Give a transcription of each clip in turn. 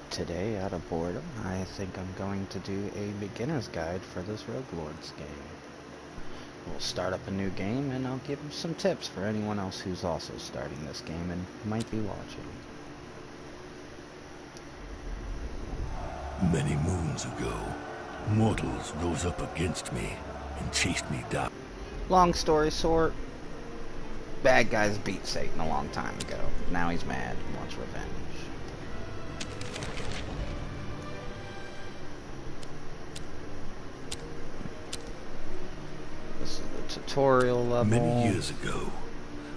Today, out of boredom, I think I'm going to do a beginner's guide for this Rogue Lords game. We'll start up a new game, and I'll give some tips for anyone else who's also starting this game and might be watching. Many moons ago, mortals rose up against me and chased me down. Long story short, bad guys beat Satan a long time ago. Now he's mad and wants revenge. This is the tutorial level. Many years ago,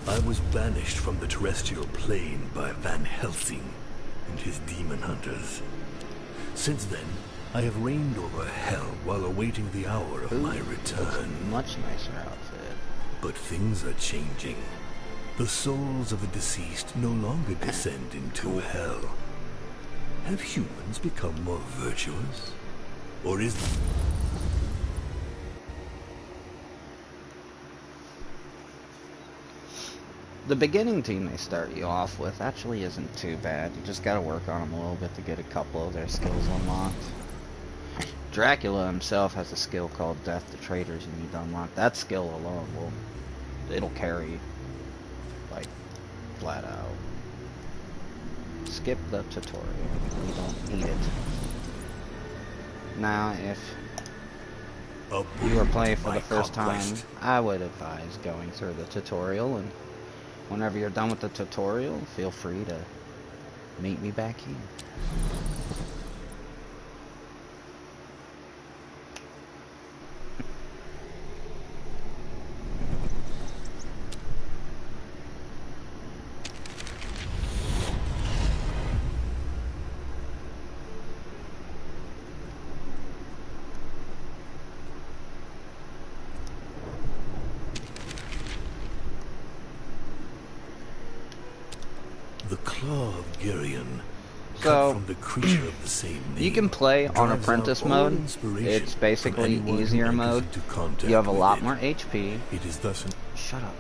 I was banished from the terrestrial plane by Van Helsing and his demon hunters. Since then, I have reigned over hell while awaiting the hour of my return. Much nicer outfit. But things are changing. The souls of the deceased no longer descend into hell. Have humans become more virtuous? Or is... The beginning team they start you off with actually isn't too bad. You just gotta work on them a little bit to get a couple of their skills unlocked. Dracula himself has a skill called Death to Traitors you need to unlock. That skill alone it'll carry, like, flat out. Skip the tutorial. You don't need it. Now, if you are playing for the first time, I would advise going through the tutorial, and whenever you're done with the tutorial, feel free to meet me back here. The claw of Girion, So, from the creature of the same name, you can play on drives Apprentice out all mode. inspiration It's basically from anyone who easier enters mode. into contact You have a with lot it. more HP. It is thus Shut up.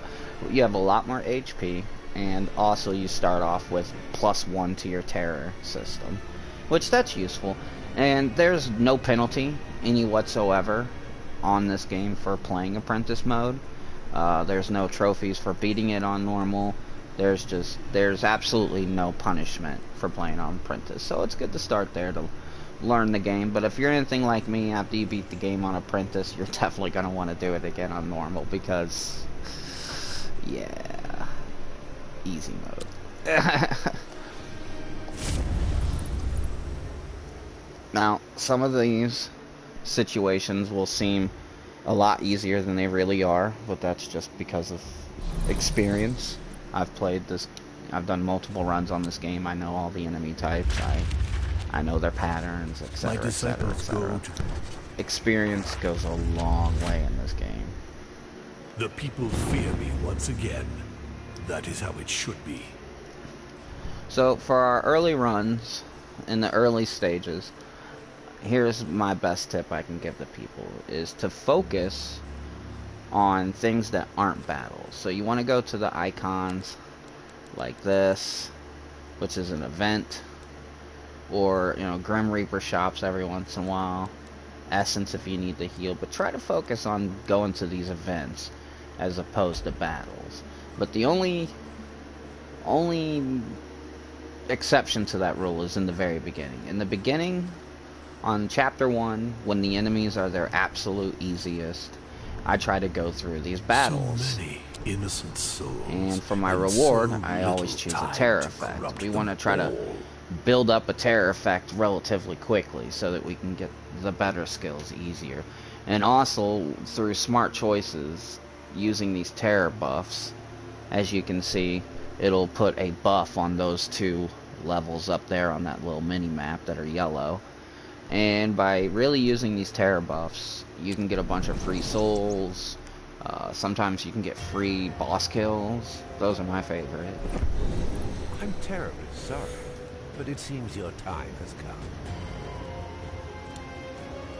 You have a lot more HP, and also you start off with +1 to your terror system, which that's useful. And there's no penalty any whatsoever on this game for playing Apprentice mode. There's no trophies for beating it on normal. There's absolutely no punishment for playing on Apprentice. So it's good to start there to learn the game. But if you're anything like me, after you beat the game on Apprentice, you're definitely going to want to do it again on normal, because, yeah, easy mode. Now, some of these situations will seem a lot easier than they really are, but that's just because of experience. I've played this, I've done multiple runs on this game. I know all the enemy types. I know their patterns, etc., etc., etc. Experience goes a long way in this game. The people fear me once again. That is how it should be. So for our early runs, in the early stages, here's my best tip I can give the people, is to focus on things that aren't battles. So you want to go to the icons like this, which is an event, or, you know, Grim Reaper shops every once in a while, Essence if you need to heal, but try to focus on going to these events as opposed to battles. But the only exception to that rule is in the very beginning. In the beginning, on chapter 1, when the enemies are their absolute easiest, I try to go through these battles. So many innocent souls, and for my and reward, so I always little choose a time terror to effect. corrupt We want to them try to all. build up a terror effect relatively quickly so that we can get the better skills easier. And also, through smart choices, using these terror buffs, as you can see, it'll put a buff on those 2 levels up there on that little mini-map that are yellow. And by really using these terror buffs, you can get a bunch of free souls. Sometimes you can get free boss kills. Those are my favorite. I'm terribly sorry, but it seems your time has come.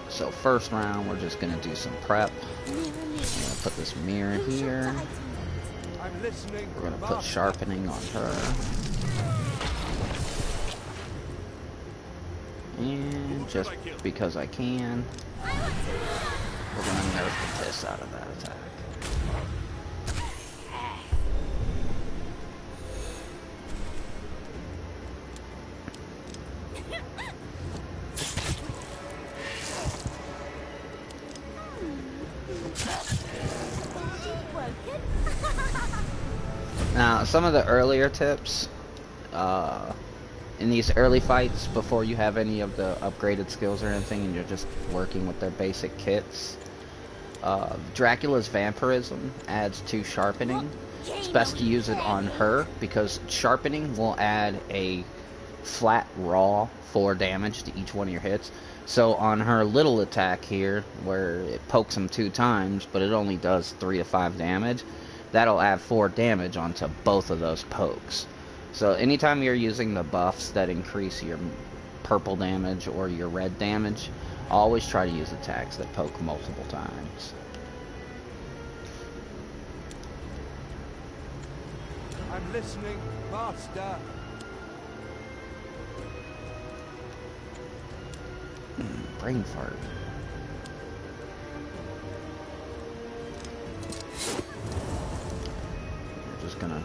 So first round, we're just going to do some prep. I'm going to put this mirror here. We're going to put sharpening on her. just because I can. We're gonna nerf the piss out of that attack. Now, some of the earlier tips, in these early fights, before you have any of the upgraded skills or anything, and you're just working with their basic kits, Dracula's Vampirism adds 2 Sharpening. It's best to use it on her, because Sharpening will add a flat raw 4 damage to each one of your hits. So on her little attack here, where it pokes him 2 times, but it only does 3 to 5 damage, that'll add 4 damage onto both of those pokes. So anytime you're using the buffs that increase your purple damage or your red damage, always try to use attacks that poke multiple times. I'm listening, Master. Brain fart. We're just gonna...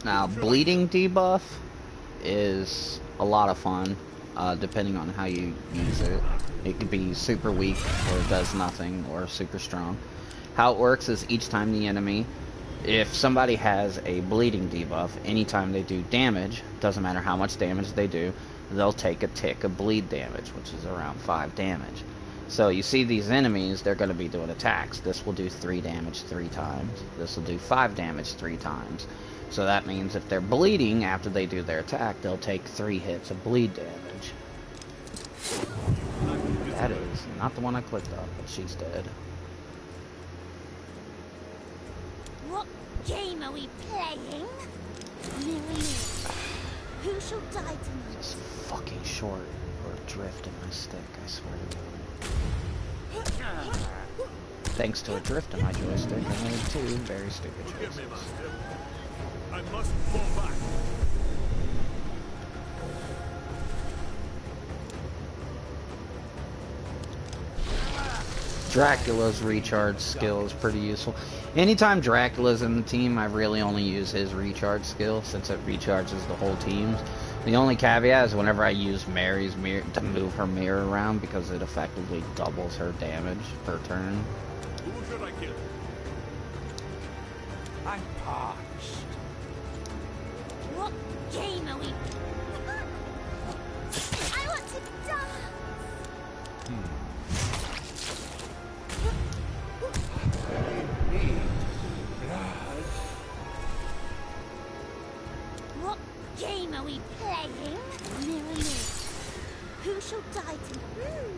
Now, bleeding debuff is a lot of fun, depending on how you use it. It could be super weak, or it does nothing, or super strong. How it works is each time the enemy, if somebody has a bleeding debuff, anytime they do damage, doesn't matter how much damage they do, they'll take a tick of bleed damage, which is around 5 damage. So you see these enemies, they're going to be doing attacks. This will do 3 damage 3 times. This will do 5 damage 3 times. So that means if they're bleeding after they do their attack, they'll take 3 hits of bleed damage. That is not the one I clicked on, but she's dead. What game are we playing? Mirror, who shall die tonight? This fucking short or drift in my stick, I swear to God. Thanks to a drift in my joystick, I made 2 very stupid choices. I must fall back. Dracula's recharge skill is pretty useful. Anytime Dracula's in the team, I really only use his recharge skill, since it recharges the whole team. The only caveat is whenever I use Mary's mirror to move her mirror around, because it effectively doubles her damage per turn. Who should I kill? I'm parched. What game are we? I want to dance. What game are we playing? Mirror, who shall die tonight?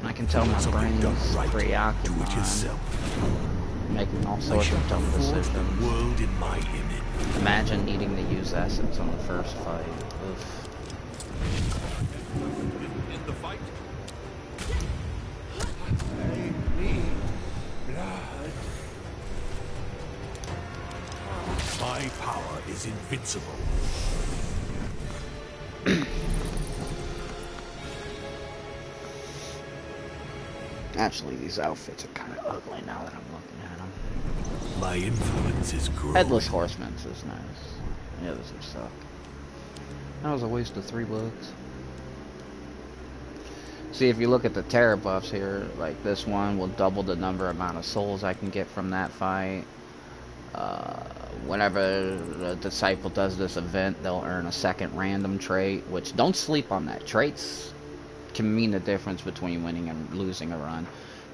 I can tell my brain's preoccupied, making all sorts of dumb decisions. World in my image. Imagine needing to use essence on the first fight. Oof. In the fight, I need blood. my power is invincible. Actually, these outfits are kind of ugly now that I'm looking at them. My influence is growing. Headless Horseman's is nice. The others are suck. That was a waste of $3. See, if you look at the Terror buffs here, like this one will double the amount of souls I can get from that fight. Whenever the Disciple does this event, they'll earn a second random trait, which don't sleep on that. Traits can mean the difference between winning and losing a run.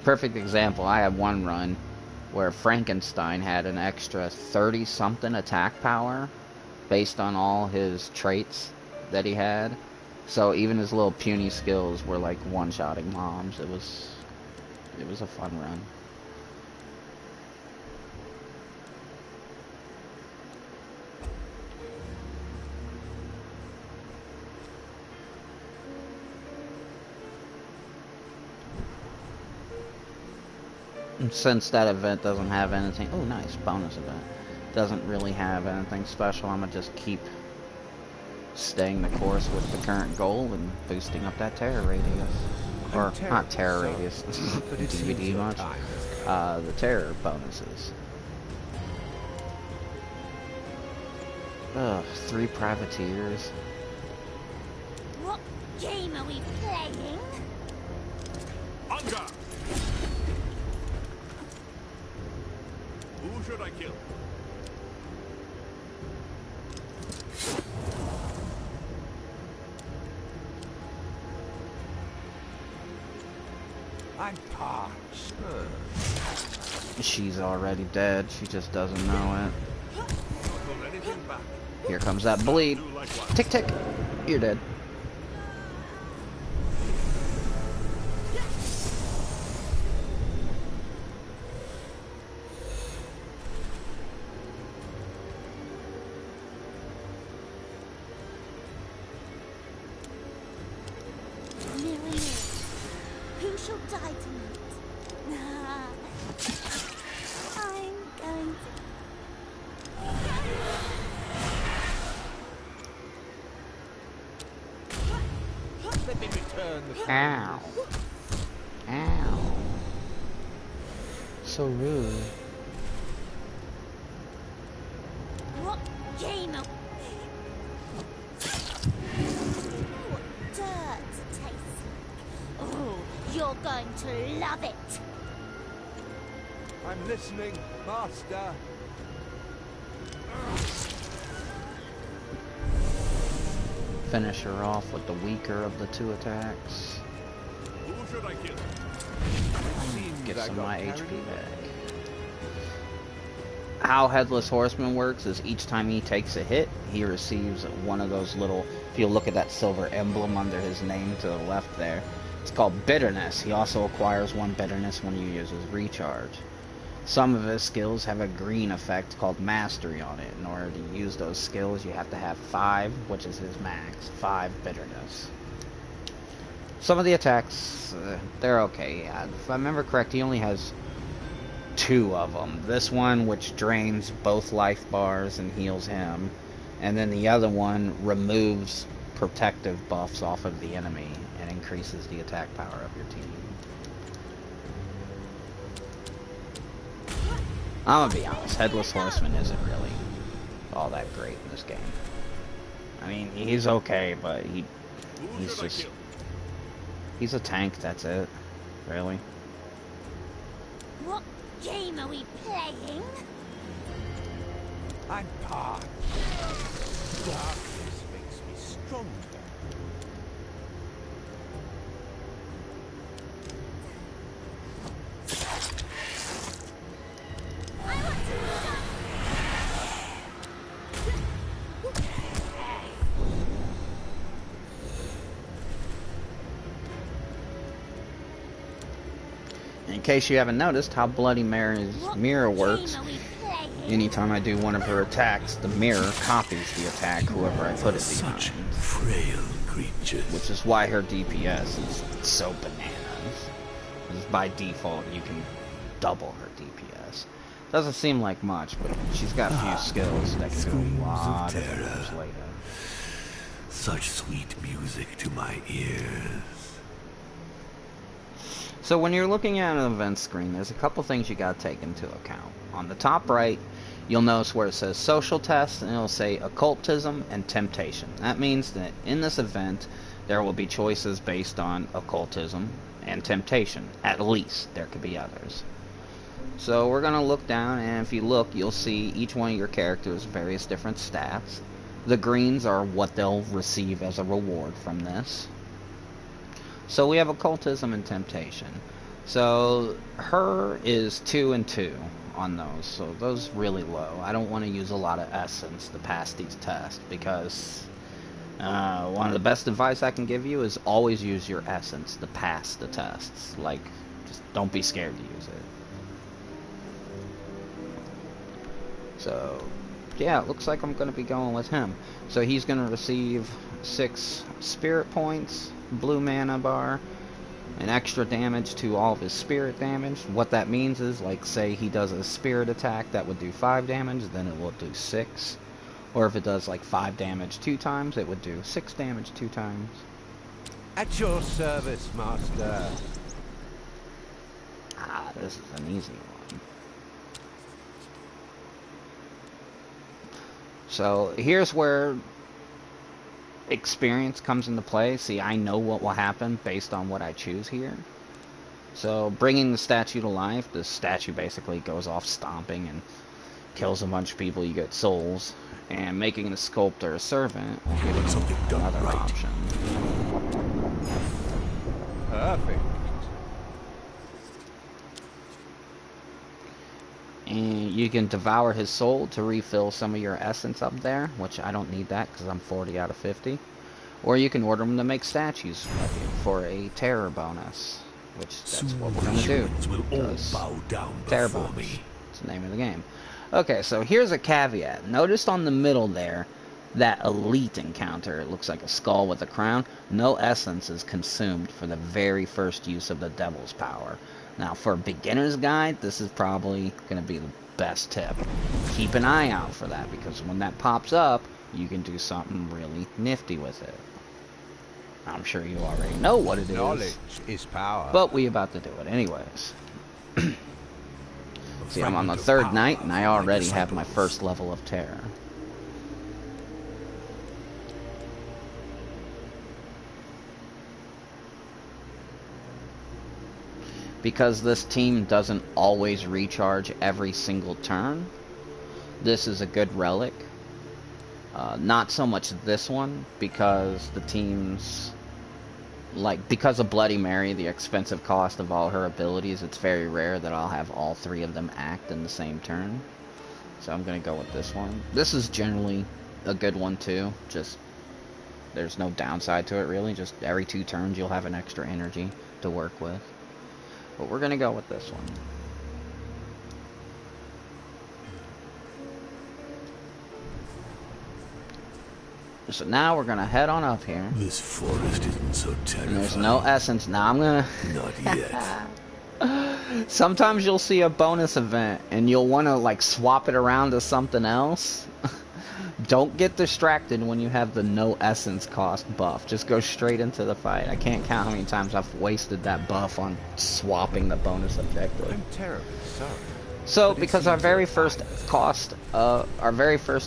Perfect example, I had one run where Frankenstein had an extra 30-something attack power based on all his traits that he had. So even his little puny skills were like one-shotting mobs. It was a fun run. And since that event doesn't have anything... Oh, nice. Bonus event. Doesn't really have anything special. I'm going to just keep staying the course with the current goal and boosting up that terror radius. Or, not terror radius. DVD much. The terror bonuses. Ugh, 3 privateers. What game are we playing? Hunger! Who should I kill? I'm parched. She's already dead. She just doesn't know it. Don't hold anything back. Here comes that bleed. Do likewise. Tick, tick. You're dead. Mirror, mirror, who shall die tonight? I'm going Let me return the Ow. Ow. So rude. What game are... What dirt tastes like? Oh, you're going to love it. I'm listening, Master. Finish her off with the weaker of the 2 attacks. Who should I kill? Get some of my HP back. How Headless Horseman works is each time he takes a hit, he receives one of those little... If you look at that silver emblem under his name to the left there, it's called Bitterness. He also acquires 1 Bitterness when you use his recharge. Some of his skills have a green effect called Mastery on it. In order to use those skills, you have to have 5, which is his max. 5 Bitterness. Some of the attacks, they're okay. Yeah, if I remember correct, he only has 2 of them. This one, which drains both life bars and heals him. And then the other one removes protective buffs off of the enemy and increases the attack power of your team. I'm gonna be honest, Headless Horseman isn't really all that great in this game. I mean, he's okay, but he's just... He's a tank, that's it. Really. What game are we playing? I'm parched. Darkness makes me stronger. In case you haven't noticed how Bloody Mary's mirror works, anytime I do one of her attacks, the mirror copies the attack whoever I put it Such behind. frail creatures. Which is why her DPS is so bananas. Because by default, you can double her DPS. Doesn't seem like much, but she's got a few skills that can do Screams a of lot of terror. damage later. Such sweet music to my ears. So when you're looking at an event screen, there's a couple things you gotta take into account. On the top right, you'll notice where it says Social Test, and it'll say Occultism and Temptation. That means that in this event, there will be choices based on Occultism and Temptation. At least. There could be others. So we're gonna look down, and if you look, you'll see each one of your characters' various different stats. The greens are what they'll receive as a reward from this. So we have Occultism and Temptation. So her is 2 and 2 on those. So those really low. I don't want to use a lot of essence to pass these tests because one of the best advice I can give you is always use your essence to pass the tests. Like, just don't be scared to use it. So yeah, it looks like I'm going to be going with him. So he's going to receive 6 spirit points, blue mana bar, an extra damage to all of his spirit damage. What that means is, like, say he does a spirit attack that would do 5 damage, then it will do 6. Or if it does like 5 damage 2 times, it would do 6 damage 2 times. At your service, master. Ah, this is an easy one. So here's where experience comes into play. See, I know what will happen based on what I choose here. So bringing the statue to life, the statue basically goes off stomping and kills a bunch of people. You get souls. And making the sculptor a servant will give you something done another right. option. Perfect. And you can devour his soul to refill some of your essence up there, which I don't need that because I'm 40 out of 50. Or you can order him to make statues for a terror bonus, which that's Soon what we're the going to do. humans will all because bow down terror before bonus. me. It's the name of the game. Okay, so here's a caveat. Notice on the middle there, that elite encounter, it looks like a skull with a crown. No essence is consumed for the very first use of the devil's power. Now, for a beginner's guide, this is probably going to be the best tip. Keep an eye out for that, because when that pops up, you can do something really nifty with it. I'm sure you already know what it is. Knowledge is power. But we about to do it anyways. See, I'm on the 3rd night, and I already have my first level of terror. Because this team doesn't always recharge every single turn, this is a good relic. Not so much this one, because the team's... because of Bloody Mary, the expensive cost of all her abilities, it's very rare that I'll have all 3 of them act in the same turn. So I'm going to go with this one. This is generally a good one too. Just, there's no downside to it really. Just every 2 turns you'll have an extra energy to work with. But we're going to go with this one. So now we're going to head on up here. This forest isn't so terrifying. And there's no essence. Now I'm going to... Not yet. Sometimes you'll see a bonus event and you'll want to like swap it around to something else. Don't get distracted when you have the no essence cost buff. Just go straight into the fight. I can't count how many times I've wasted that buff on swapping the bonus objective. I'm terribly sorry. So, because our very first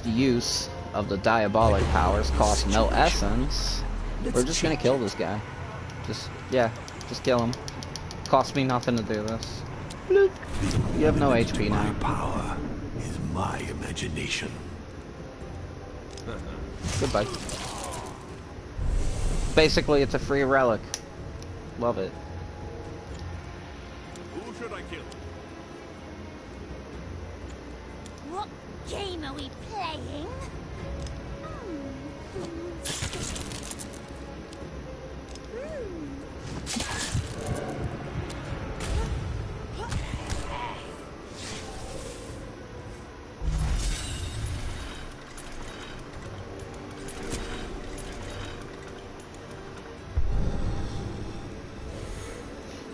use of the diabolic powers cost no essence, we're just gonna kill this guy. Just kill him. Cost me nothing to do this. Bloop. You have no HP My now. power is my imagination. Goodbye. Basically, it's a free relic. Love it. Who should I kill? What game are we playing?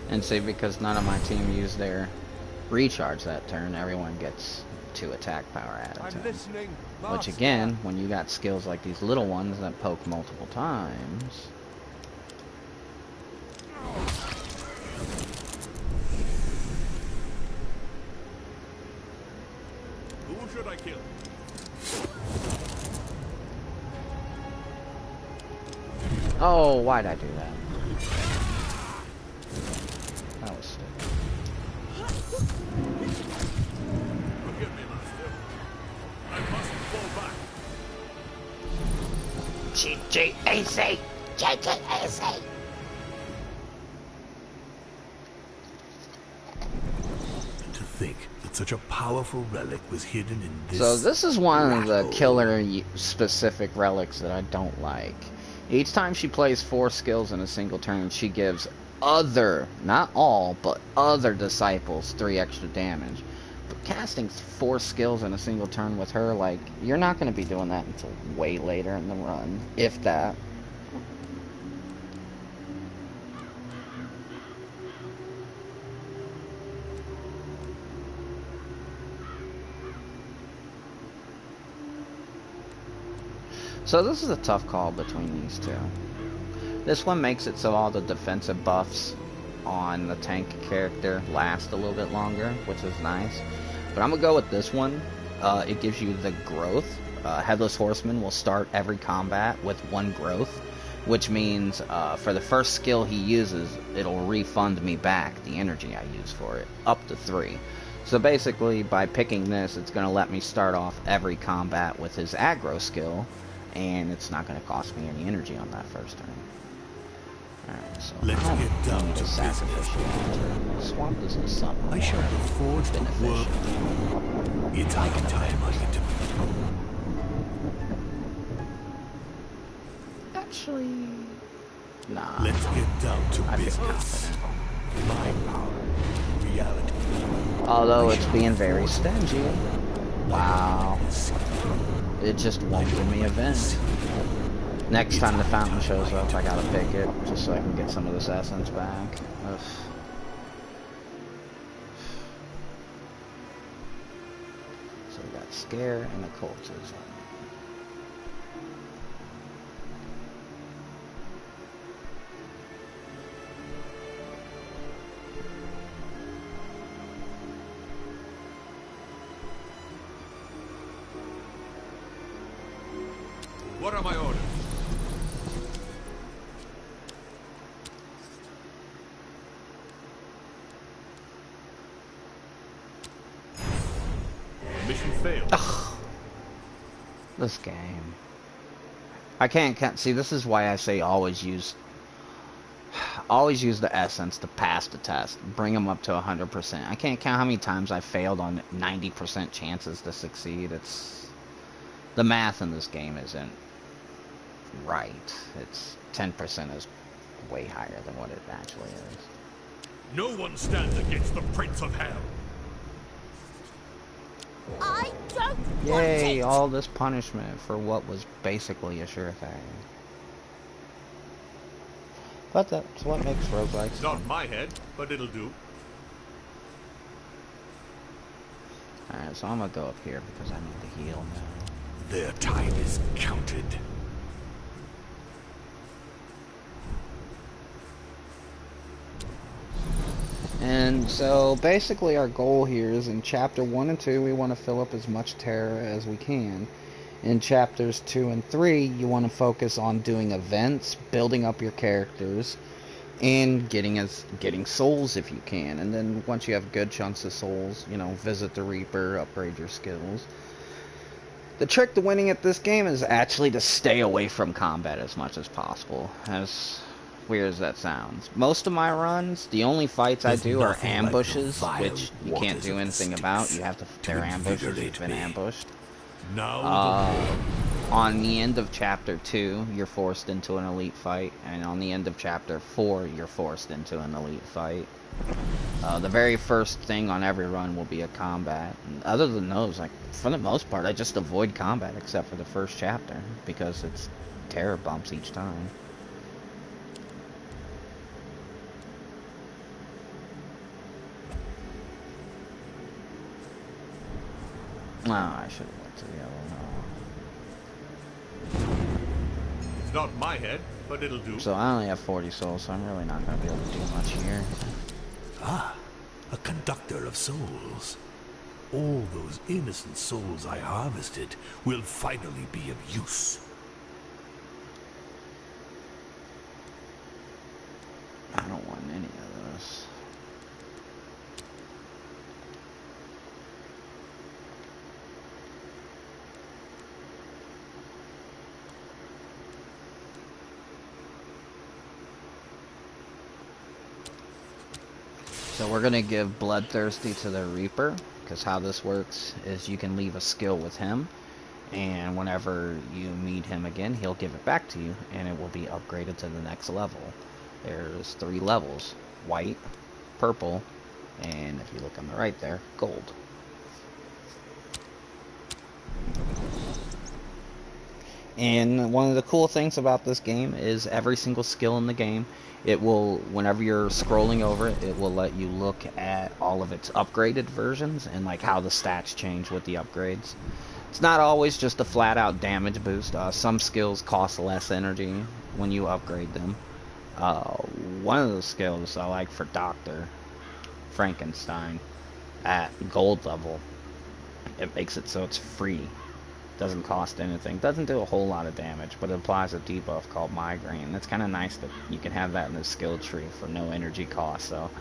And see, because none of my team used their recharge that turn, everyone gets 2 attack power added I'm to them. listening, Which master. again, when you got skills like these little ones that poke multiple times... Who should I kill? Oh, why'd I do that? That was stupid. Forgive me, master. I must fall back. GGAC! GGAC! To think that such a powerful relic was hidden in this... So this is one of the rat killer specific relics that I don't like. Each time she plays 4 skills in a single turn, she gives other, not all, but other disciples 3 extra damage. But casting 4 skills in a single turn with her, like, you're not going to be doing that until way later in the run, if that. So this is a tough call between these two. This one makes it so all the defensive buffs on the tank character last a little bit longer, which is nice. But I'm gonna go with this one. It gives you the growth. Headless Horseman will start every combat with 1 growth, which means for the first skill he uses, it'll refund me back the energy I use for it, up to 3. So basically, by picking this, it's going to let me start off every combat with his aggro skill, and it's not going to cost me any energy on that first turn. Alright, so Let's get down to sacrificial business. Swamp is the sun. I shall be forced to work. It's high time I get to. Actually, nah. Let's get down to I feel business. confident. My power, reality. Although it's being very stingy. Wow. It just won't give me a vent. Next time the fountain shows up, I gotta pick it, just so I can get some of this essence back. Ugh. So we got Scare and Occultism. What are my orders? Mission failed. Ugh. This game. I can't see, this is why I say always use the essence to pass the test. Bring them up to 100%. I can't count how many times I failed on 90% chances to succeed. It's the math in this game isn't right. It's 10% is way higher than what it actually is. No one stands against the Prince of Hell. I don't want Yay, it. all this punishment for what was basically a sure thing. But that's what makes roguelikes fun. Not my head, but it'll do. Alright, so I'm gonna go up here because I need to heal now. Their time is counted. And so basically our goal here is in chapter 1 and 2 we want to fill up as much terror as we can. In chapters 2 and 3 you want to focus on doing events, building up your characters, and getting souls if you can. And then once you have good chunks of souls, you know, visit the Reaper, upgrade your skills. The trick to winning at this game is actually to stay away from combat as much as possible. As weird as that sounds. Most of my runs, the only fights I do are ambushes, which you can't do anything about. You have to, they're ambushes, you've been ambushed. On the end of chapter 2, you're forced into an elite fight, and on the end of chapter 4, you're forced into an elite fight. The very first thing on every run will be a combat. And other than those, like, for the most part, I just avoid combat except for the first chapter, because it's terror bumps each time. Oh, I should have went to the other one. It's not my head, but it'll do. So I only have 40 souls, so I'm really not going to be able to do much here. Ah, a conductor of souls. All those innocent souls I harvested will finally be of use. I don't want any of this. So we're going to give Bloodthirsty to the Reaper, because how this works is you can leave a skill with him, and whenever you meet him again, he'll give it back to you, and it will be upgraded to the next level. There's 3 levels: white, purple, and if you look on the right there, gold. And one of the cool things about this game is every single skill in the game, it will, whenever you're scrolling over it, it will let you look at all of its upgraded versions and like how the stats change with the upgrades. It's not always just a flat-out damage boost. Some skills cost less energy when you upgrade them. One of the skills I like for Dr. Frankenstein at gold level, it makes it so it's free. Doesn't cost anything. Doesn't do a whole lot of damage, but it applies a debuff called Migraine. It's kind of nice that you can have that in the skill tree for no energy cost. So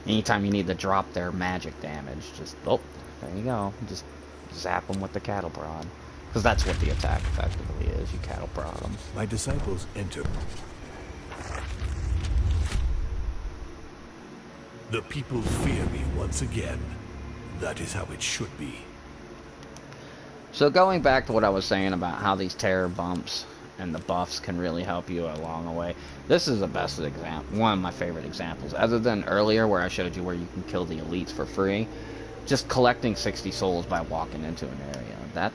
anytime you need to drop their magic damage, just, oh, there you go. Just zap them with the cattle prod. Because that's what the attack effectively is. You cattle prod them. My disciples enter. The people fear me once again. That is how it should be. So going back to what I was saying about how these terror bumps and the buffs can really help you along the way. This is the best example, one of my favorite examples. Other than earlier where I showed you where you can kill the elites for free, just collecting 60 souls by walking into an area,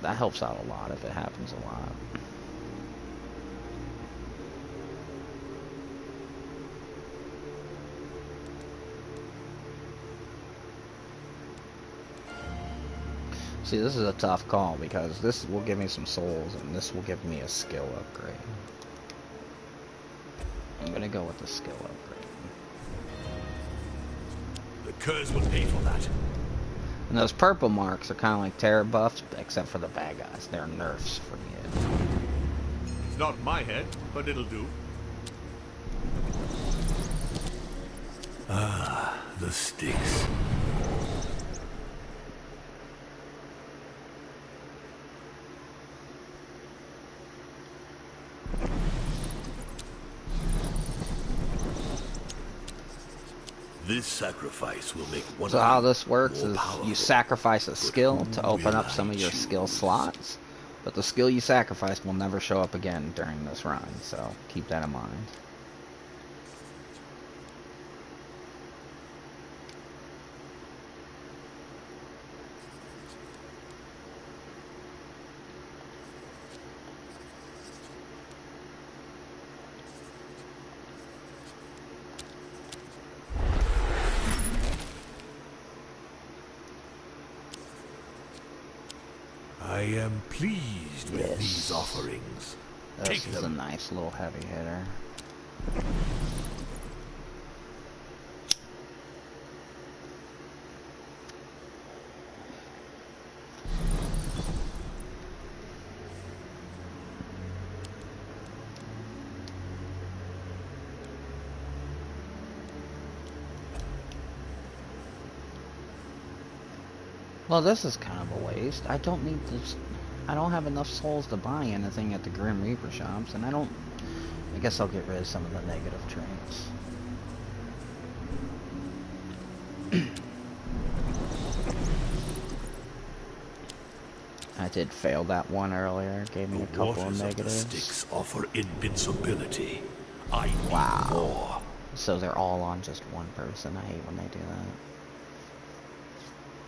that helps out a lot if it happens a lot. See, this is a tough call because this will give me some souls and this will give me a skill upgrade. I'm gonna go with the skill upgrade. The curs will pay for that. And those purple marks are kind of like terror buffs, except for the bad guys. They're nerfs for me. It's not my head, but it'll do. Ah, the sticks. This sacrifice will make one. So how this works is you sacrifice a skill to open up some of your skill slots, but the skill you sacrifice will never show up again during this run, so keep that in mind. I am pleased with these offerings. This is a nice little heavy hitter. Well, this is kind of a waste. I don't need this. I don't have enough souls to buy anything at the Grim Reaper shops, and I guess I'll get rid of some of the negative traits. I did fail that one earlier. Gave me a couple of negatives. The sticks offer invincibility. I need more. So they're all on just one person. I hate when they do that.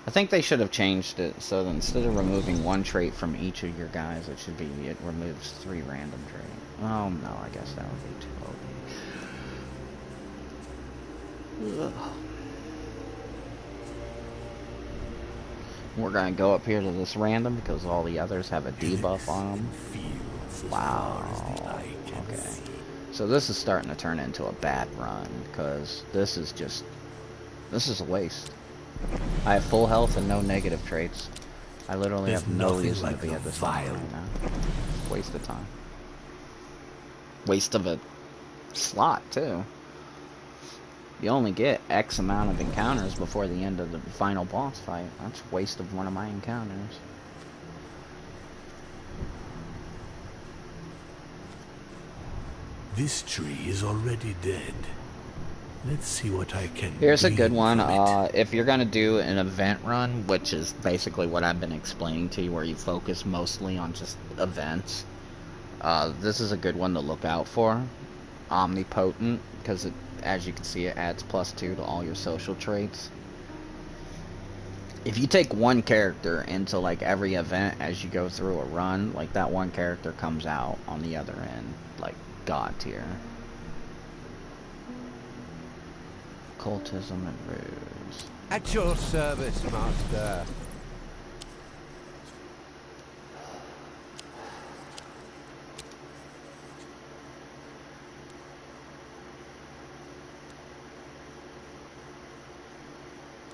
I think they should have changed it so that instead of removing one trait from each of your guys, it should be it removes 3 random traits. Oh no, I guess that would be too OP. Ugh. We're gonna go up here to this random because all the others have a debuff on them. Wow. Okay. So this is starting to turn into a bad run because this is a waste. I have full health and no negative traits. I literally have no reason to be at this level right now. Waste of time. Waste of a slot, too. You only get X amount of encounters before the end of the final boss fight. That's a waste of one of my encounters. This tree is already dead. Let's see what I can do. Here's a good one. If you're going to do an event run, which is basically what I've been explaining to you, where you focus mostly on just events, this is a good one to look out for. Omnipotent, because as you can see, it adds +2 to all your social traits. If you take one character into like every event as you go through a run, like that one character comes out on the other end, like God tier. Occultism and ruse. At your service, master.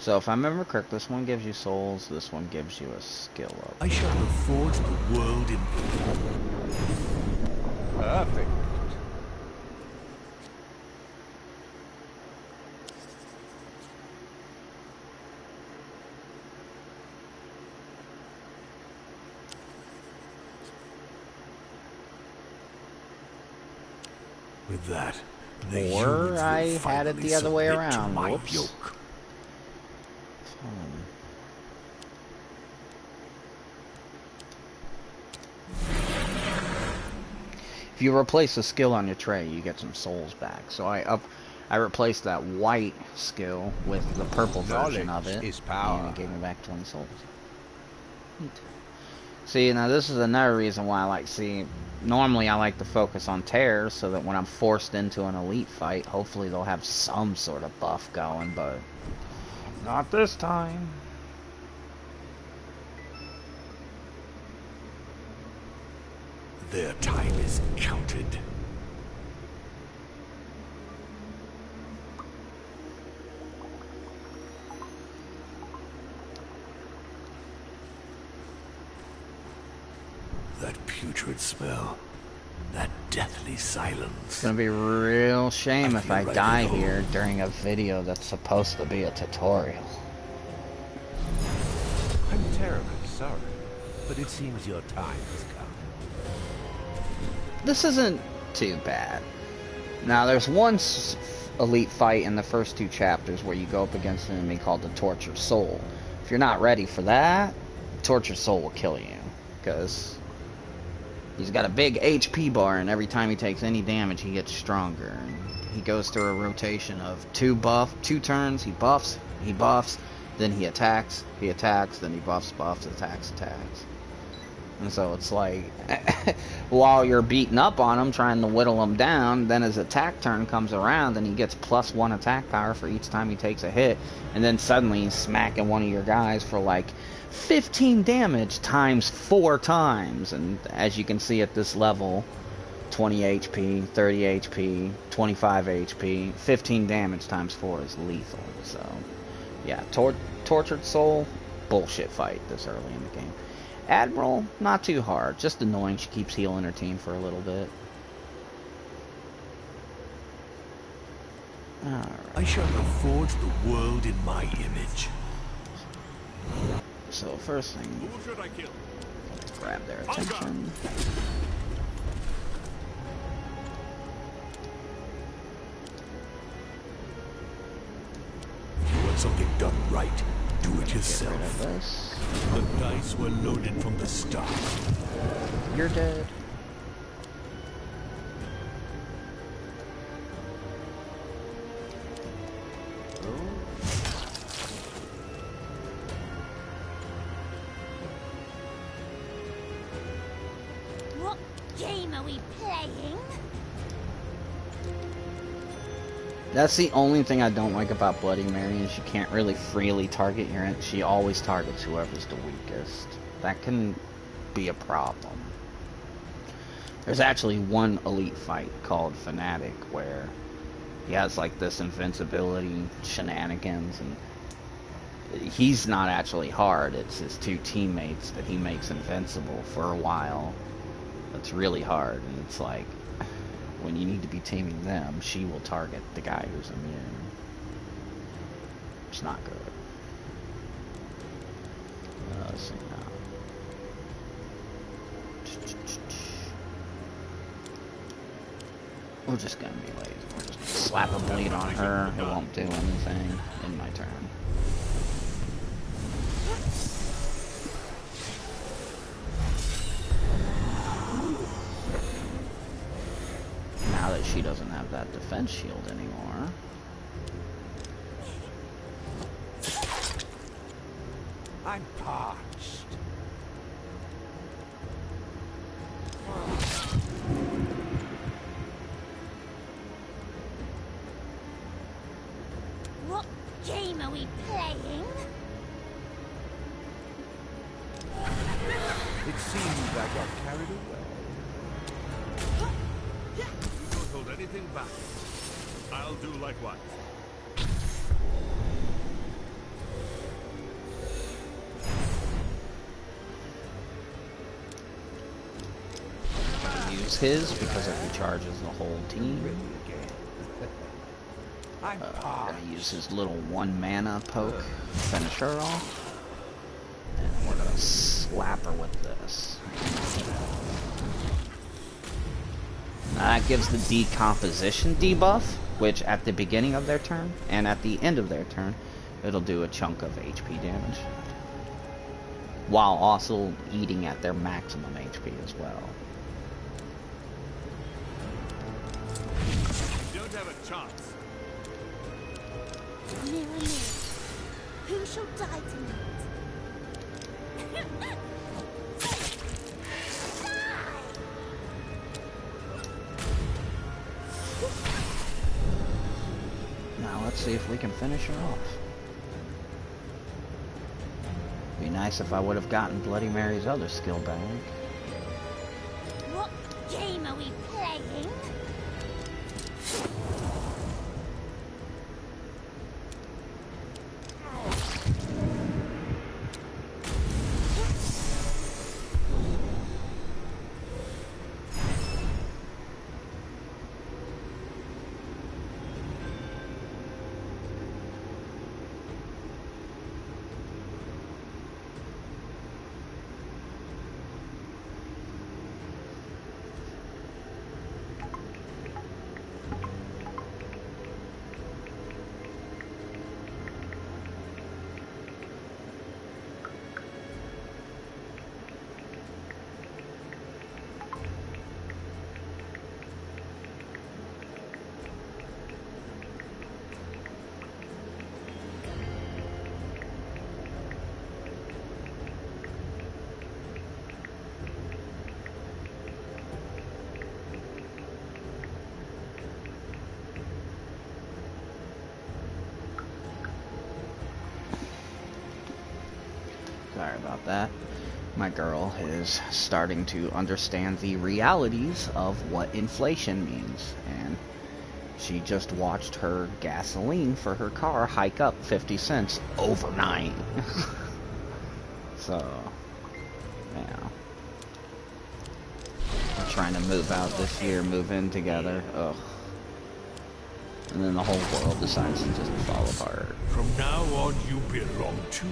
So if I remember correct, this one gives you souls, this one gives you a skill up. I shall have forged the world in... Perfect. With that, the Or humans I will had it finally the other way submit to around. my Whoops. yoke. If you replace a skill on your tray, you get some souls back. So I replaced that white skill with the purple version of Knowledge it, is power. and it gave me back 20 souls. Neat. See, now this is another reason why I like, normally I like to focus on tears so that when I'm forced into an elite fight, hopefully they'll have some sort of buff going, but not this time. Their time is counted. That putrid smell. That deathly silence. It's gonna be a real shame if I feel right die at home. here during a video that's supposed to be a tutorial. I'm terribly sorry, but it seems your time has come. This isn't too bad. Now, there's one elite fight in the first 2 chapters where you go up against an enemy called the Tortured Soul. If you're not ready for that, Tortured Soul will kill you, because he's got a big HP bar, and every time he takes any damage, he gets stronger. And he goes through a rotation of 2 turns, he buffs, then he attacks, then he buffs, attacks. And so it's like, while you're beating up on him, trying to whittle him down, then his attack turn comes around, and he gets +1 attack power for each time he takes a hit, and then suddenly he's smacking one of your guys for like 15 damage times 4 times. And as you can see at this level, 20 HP, 30 HP, 25 HP, 15 damage times 4 is lethal. So yeah, Tortured Soul, bullshit fight this early in the game. Admiral, not too hard, just annoying. She keeps healing her team for a little bit. Alright. I shall have forged the world in my image. So first thing, Who should I kill? grab their attention. If you want something done right, do it Get rid of yourself. this. The dice were loaded from the start. You're dead. What game are we playing? That's the only thing I don't like about Bloody Mary, is you can't really freely target your end. She always targets whoever's the weakest. That can be a problem. There's actually one elite fight called Fanatic where he has like this invincibility shenanigans, and he's not actually hard. It's his 2 teammates that he makes invincible for a while. It's really hard, and it's like, when you need to be teaming them, she will target the guy who's immune. It's not good. Let's see now. We're just gonna be lazy. We're just gonna slap a bleed on her. It won't do anything in my turn. Now that she doesn't have that defense shield anymore. I'm parched. What game are we playing? It seems I got carried away. Don't hold anything back. I'll do likewise. use his because it recharges the whole team. I'm Gonna use his little 1 mana poke, finish her off. And we're gonna slap her with this. Now that gives the decomposition debuff, which at the beginning of their turn and at the end of their turn, it'll do a chunk of HP damage. While also eating at their maximum HP as well. You don't have a chance. Mirror, mirror, who shall die tonight? Now let's see if we can finish her off. Be nice if I would have gotten Bloody Mary's other skill back. What game are we playing? Sorry about that. My girl is starting to understand the realities of what inflation means, and she just watched her gasoline for her car hike up 50 cents overnight. So, yeah. We're trying to move out this year, move in together. Ugh. And then the whole world decides to just fall apart. From now on, you belong to me.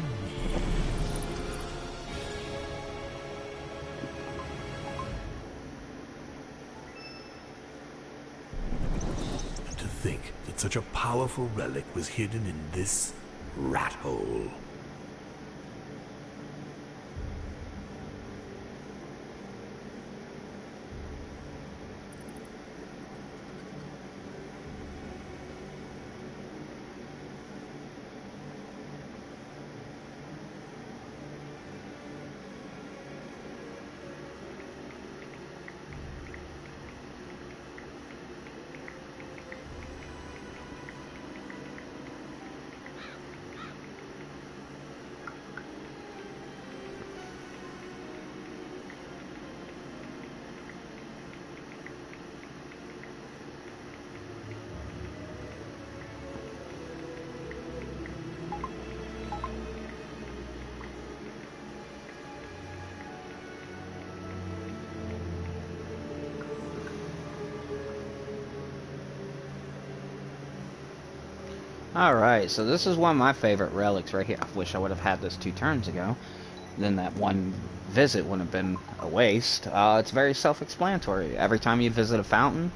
And to think that such a powerful relic was hidden in this rat hole. Alright, so this is one of my favorite relics right here. I wish I would have had this 2 turns ago. Then that one visit wouldn't have been a waste. It's very self-explanatory. Every time you visit a fountain,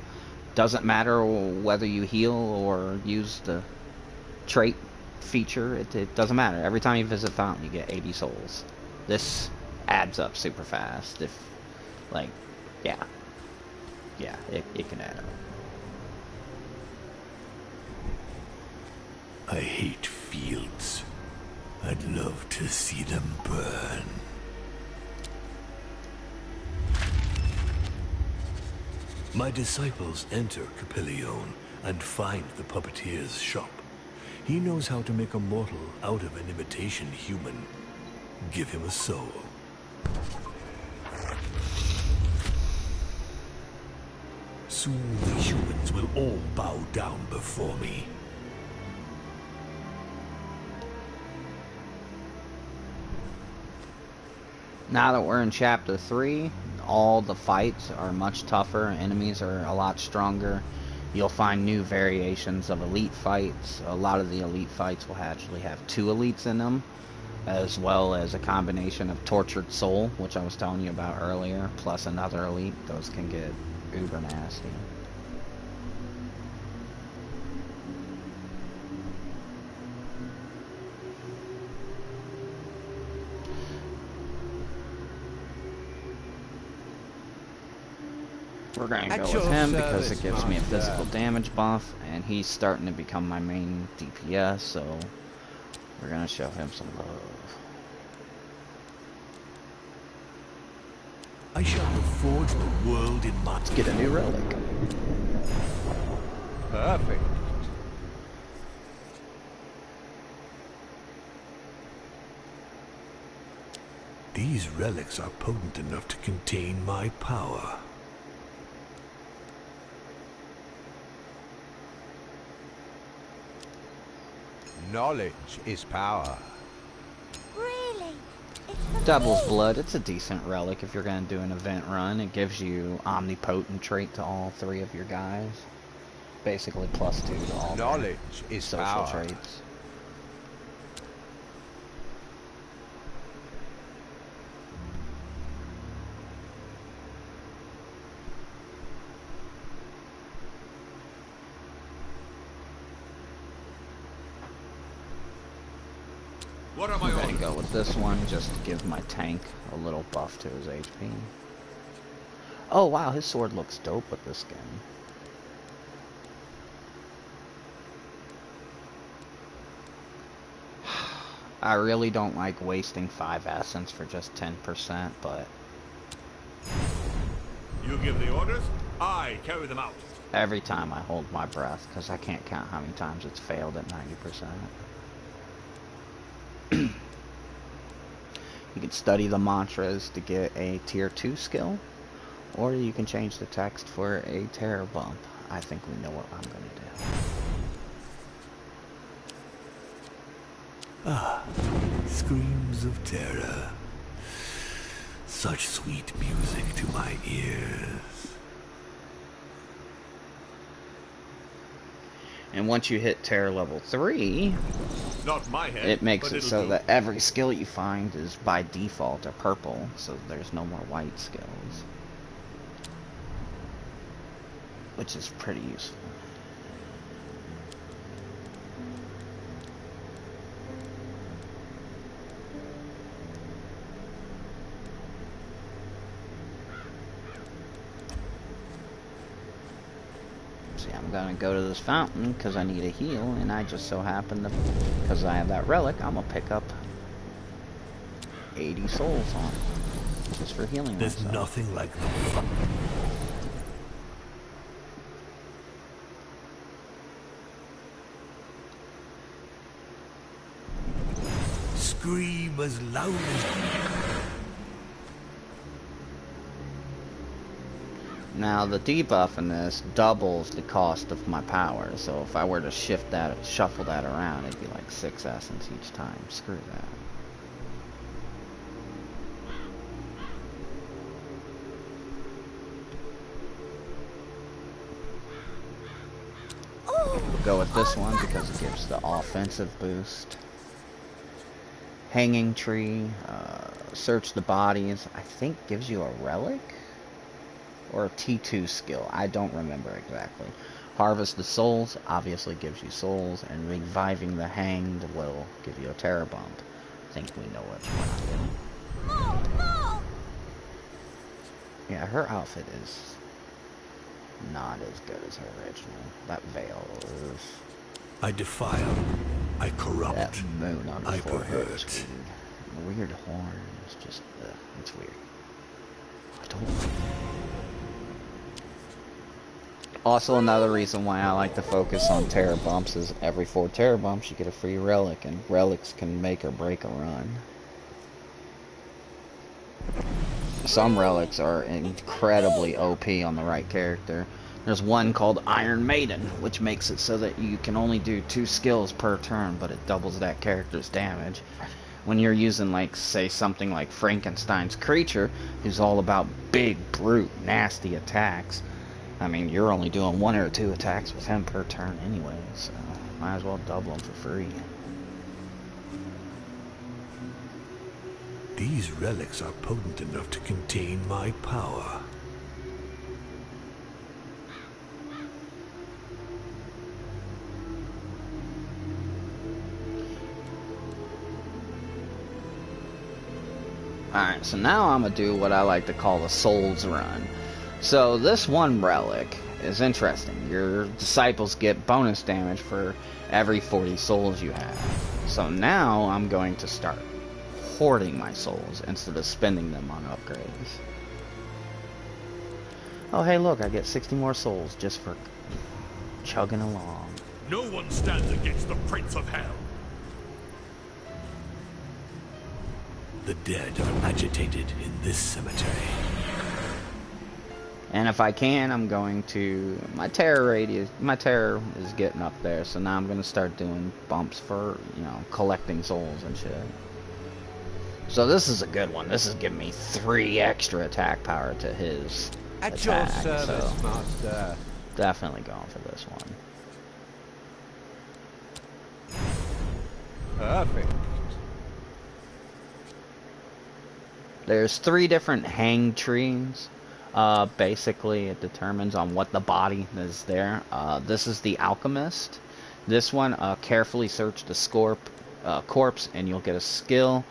doesn't matter whether you heal or use the trait feature, it doesn't matter. Every time you visit a fountain, you get 80 souls. This adds up super fast. If, like, yeah. Yeah, it can add up. I hate fields. I'd love to see them burn. My disciples enter Capillion and find the puppeteer's shop. He knows how to make a mortal out of an imitation human. Give him a soul. Soon the humans will all bow down before me. Now that we're in chapter 3, all the fights are much tougher. Enemies are a lot stronger. You'll find new variations of elite fights. A lot of the elite fights will actually have 2 elites in them, as well as a combination of Tortured Soul, which I was telling you about earlier, plus another elite. Those can get uber nasty. We're going to go with him because it gives me a physical damage buff, and he's starting to become my main DPS, so we're going to show him some love. I shall reforge the world in my... Let's get a new relic. Perfect. These relics are potent enough to contain my power. Knowledge is power. Really? It's for Devil's me? Blood, it's a decent relic if you're going to do an event run. It gives you Omnipotent trait to all 3 of your guys. Basically +2 to all their Knowledge is social power. traits. What am I'm going to go with this one just to give my tank a little buff to his HP. Oh wow, his sword looks dope with this skin. I really don't like wasting 5 essence for just 10%, but You give the orders, I carry them out. every time I hold my breath, because I can't count how many times it's failed at 90%. You can study the mantras to get a tier 2 skill, or you can change the text for a terror bump. I think we know what I'm going to do. Ah, screams of terror. Such sweet music to my ears. And once you hit terror level 3, Not my head, it makes but it it'll so do. that every skill you find is by default a purple, so there's no more white skills. Which is pretty useful. See, I'm gonna go to this fountain because I need a heal, and I just so happen to, because I have that relic, I'm gonna pick up 80 souls on it, just for healing There's myself. nothing like the scream as loud as... Now the debuff in this doubles the cost of my power, so if I were to shuffle that around, it'd be like 6 essence each time. Screw that. We'll go with this one because it gives the offensive boost. Hanging Tree, Search the Bodies, I think gives you a relic? Or a T2 skill, I don't remember exactly. Harvest the Souls obviously gives you souls, and Reviving the Hanged will give you a terror bump. I think we know which one I'm getting. More! Yeah, her outfit is not as good as her original. That veil is... I defile, I corrupt, That moon on her I forehead is pervert. weird. The weird horn is just... it's weird. I don't like it. Also, another reason why I like to focus on terror bumps is every 4 terror bumps you get a free relic, and relics can make or break a run. Some relics are incredibly OP on the right character. There's one called Iron Maiden, which makes it so that you can only do 2 skills per turn, but it doubles that character's damage. when you're using, like, say, something like Frankenstein's creature, who's all about big, brute, nasty attacks. I mean, you're only doing 1 or 2 attacks with him per turn anyway, so might as well double him for free. These relics are potent enough to contain my power. Alright, so now I'm going to do what I like to call the Souls Run. So this one relic is interesting. Your disciples get bonus damage for every 40 souls you have. So now I'm going to start hoarding my souls instead of spending them on upgrades. Oh hey look, I get 60 more souls just for chugging along. No one stands against the Prince of Hell. The dead are agitated in this cemetery. And if I can, I'm going to... My terror radius... My terror is getting up there, so now I'm going to start doing bumps for, you know, collecting souls and shit. So this is a good one. This is giving me 3 extra attack power to his At attack. your service, So master. definitely going for this one. Perfect. There's 3 different hang trees. Basically, it determines on what the body is there. This is the Alchemist. This one, carefully search the corpse and you'll get a skill.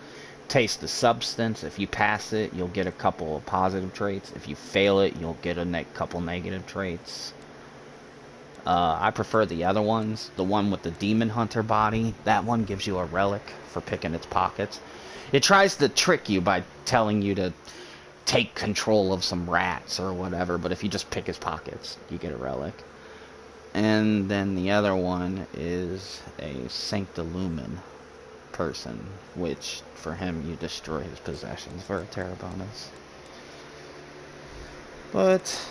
Taste the substance. If you pass it, you'll get a couple of positive traits. If you fail it, you'll get a couple negative traits. I prefer the other ones. The one with the Demon Hunter body. That one gives you a relic for picking its pockets. It tries to trick you by telling you to take control of some rats or whatever, but if you just pick his pockets, you get a relic. And then the other one is a Sanctilumen person, which for him you destroy his possessions for a terror bonus. But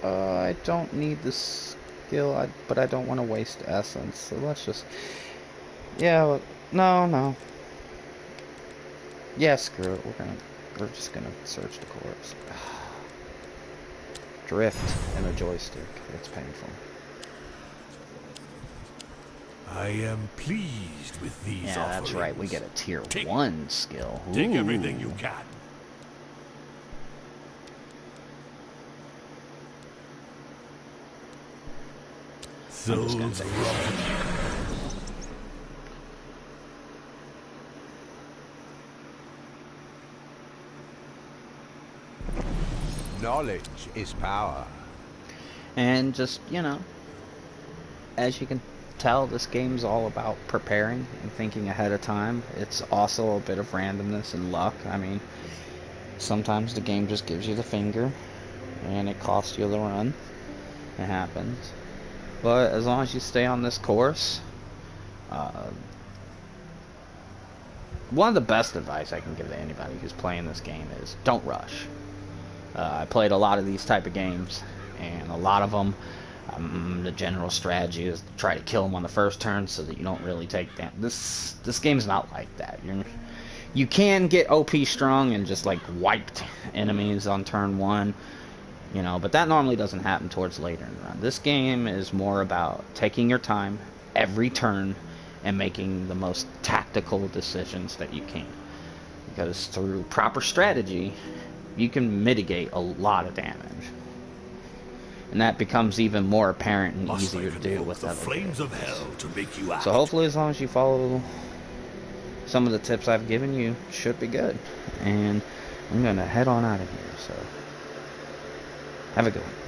I don't need the skill, but I don't want to waste essence, so let's just... Yeah, no. Yeah, screw it. We're just gonna search the corpse. Drift and a joystick. It's painful. I am pleased with these Yeah, offerings. that's right. We get a tier Take- 1 skill. Take Ooh. everything you can. I'm just gonna Souls take rot. Knowledge is power. And just, you know, as you can tell, this game's all about preparing and thinking ahead of time. It's also a bit of randomness and luck. I mean, sometimes the game just gives you the finger and it costs you the run. It happens. But as long as you stay on this course, one of the best advice I can give to anybody who's playing this game is don't rush. I played a lot of these type of games, and a lot of them, the general strategy is to try to kill them on the first turn so that you don't really take damage. This game's not like that. You can get OP strong and just like wiped enemies on turn 1, you know, but that normally doesn't happen towards later in the run. This game is more about taking your time every turn and making the most tactical decisions that you can, because through proper strategy you can mitigate a lot of damage, and that becomes even more apparent and Must easier I to do invoke with the other flames of characters. hell to make you act. So hopefully, as long as you follow some of the tips I've given you, should be good. And I'm gonna head on out of here. So have a good one.